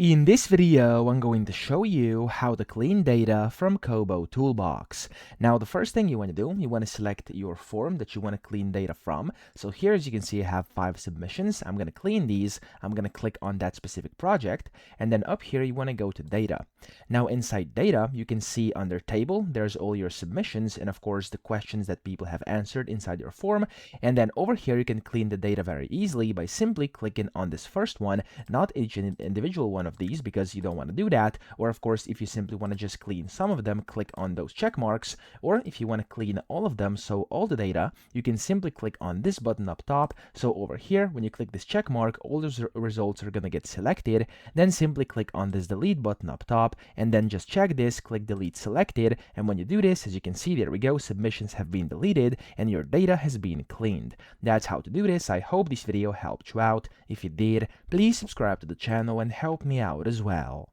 In this video, I'm going to show you how to clean data from KoboToolbox. Now, the first thing you want to do, you want to select your form that you want to clean data from. So here, as you can see, I have 5 submissions. I'm going to clean these. I'm going to click on that specific project. And then up here, you want to go to data. Now, inside data, you can see under table, there's all your submissions and of course the questions that people have answered inside your form. And then over here, you can clean the data very easily by simply clicking on this first one, not each individual one of these because you don't want to do that. Or of course, if you simply want to just clean some of them, click on those check marks. Or if you want to clean all of them, so all the data, you can simply click on this button up top. So over here, when you click this check mark, all those results are going to get selected. Then simply click on this delete button up top and then just check this, click delete selected. And when you do this, as you can see, there we go, submissions have been deleted and your data has been cleaned. That's how to do this. I hope this video helped you out. If it did, please subscribe to the channel and help me out as well.